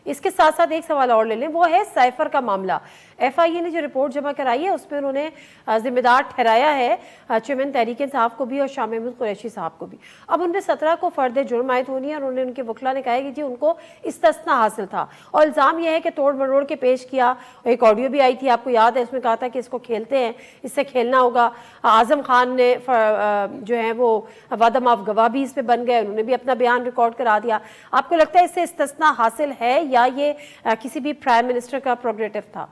इसके साथ साथ एक सवाल और ले लें, वो है साइफर का मामला। एफआईए ने जो रिपोर्ट जमा कराई है उसमें उन्होंने जिम्मेदार ठहराया है चेयरमैन तहरीक इंसाफ को भी और शाह महमूद कुरैशी साहब को भी। अब उनमें 17 को फर्द जुर्म आयद होनी है और उन्होंने उनके वकला ने कहा है कि जी उनको इस्तिस्ना हासिल था और इल्ज़ाम यह है कि तोड़ मरोड़ के पेश किया। एक ऑडियो भी आई थी, आपको याद है, उसमें कहा था कि इसको खेलते हैं, इससे खेलना होगा। आजम खान ने जो है वो वादा माफ गवाह भी इस पे बन गए, उन्होंने भी अपना बयान रिकॉर्ड करा दिया। आपको लगता है इससे इस्तिस्ना हासिल है या ये किसी भी प्राइम मिनिस्टर का प्रोग्रेटिव था?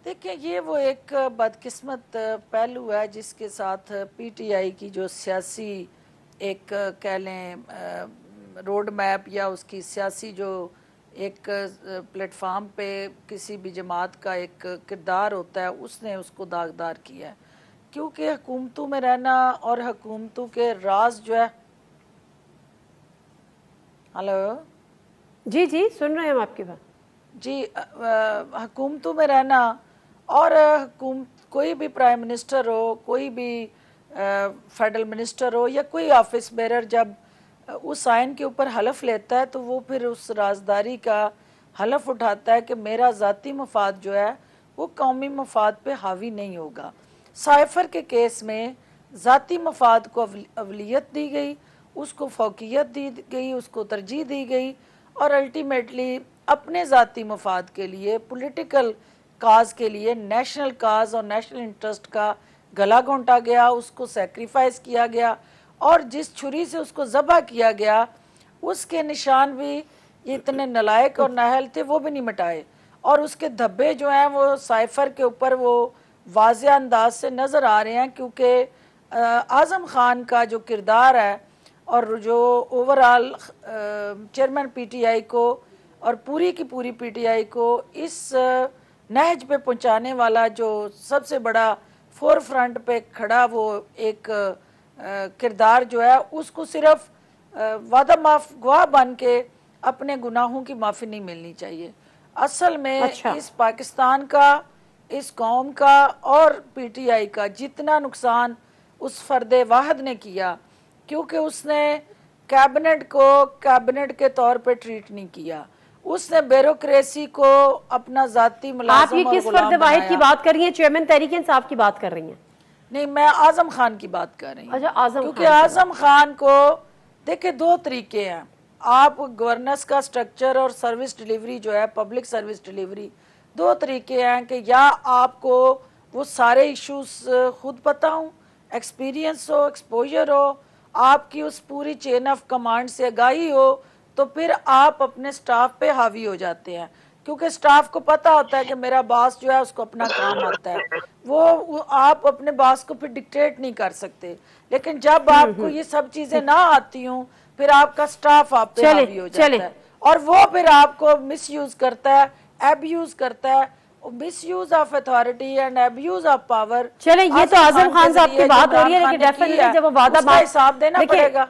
देखिए, ये वो एक बदकिस्मत पहलू है जिसके साथ पीटीआई की जो सियासी एक कह लें रोड मैप या उसकी सियासी जो एक प्लेटफार्म पे किसी भी जमात का एक किरदार होता है, उसने उसको दागदार किया है। क्योंकि हुकूमतों में रहना और हुकूमतों के राज जो है, हेलो जी जी सुन रहे हैं हम आपकी बात जी, हुकूमतों में रहना और कोई भी प्राइम मिनिस्टर हो, कोई भी फेडरल मिनिस्टर हो या कोई ऑफिस बेरर जब उस आइन के ऊपर हलफ लेता है तो वो फिर उस राजदारी का हलफ उठाता है कि मेरा ज़ाती मफाद जो है वो कौमी मफाद पे हावी नहीं होगा। साइफर के केस में ज़ाती मफाद को अवलियत दी गई, उसको फौकियत दी गई, उसको तरजीह दी गई और अल्टीमेटली अपने ज़ाती मफाद के लिए, पॉलिटिकल काज के लिए, नेशनल काज और नेशनल इंटरेस्ट का गला घोंटा गया, उसको सेक्रीफाइस किया गया और जिस छुरी से उसको ज़बह किया गया उसके निशान भी इतने नलायक और नाहल थे, वो भी नहीं मिटाए और उसके धब्बे जो हैं वो साइफर के ऊपर वो वाज़ेह अंदाज से नज़र आ रहे हैं। क्योंकि आज़म खान का जो किरदार है और जो ओवरऑल चेयरमैन पीटीआई को और पूरी की पूरी पीटीआई को इस नहज पे पहुंचाने वाला जो सबसे बड़ा फोर फ्रंट पे खड़ा वो एक किरदार जो है, उसको सिर्फ वादा माफ गवाह बन के अपने गुनाहों की माफ़ी नहीं मिलनी चाहिए। असल में इस पाकिस्तान का, इस कौम का और पीटीआई का जितना नुकसान उस फर्द वाहिद ने किया, क्योंकि उसने कैबिनेट को कैबिनेट के तौर पे ट्रीट नहीं किया, उसने ब्यूरोक्रेसी को अपना जाती मुलाजिम। आप ये किस फर्द वाहिद की बात कर रही हैं? चेयरमैन तहरीक इंसाफ की बात कर रही हैं? नहीं, मैं आजम खान की बात कर रही हूँ। अच्छा, आजम क्योंकि आजम खान को देखिए दो तरीके हैं, आप गवर्नेंस का स्ट्रक्चर और सर्विस डिलीवरी जो है, पब्लिक सर्विस डिलीवरी, दो तरीके हैं कि या आपको वो सारे इश्यूज खुद पता हो, एक्सपीरियंस हो, एक्सपोजर हो, आपकी उस पूरी चेन ऑफ कमांड से आगाही हो, तो फिर आप अपने स्टाफ पे हावी हो जाते हैं। क्योंकि स्टाफ को पता होता है कि मेरा बॉस जो है उसको अपना काम आता है, वो आप अपने बॉस को फिर डिक्टेट नहीं कर सकते। लेकिन जब आपको ये सब चीजें ना आती हूँ फिर आपका स्टाफ आप पे हावी हो जाता है और वो फिर आपको मिस यूज करता है, एब्यूज करता है। Misuse of authority and abuse of power. चले, ये तो आजम खान साहब की बात हो रही है, लेकिन डेफिनेटली जब वो वादा हिसाब देना पड़ेगा।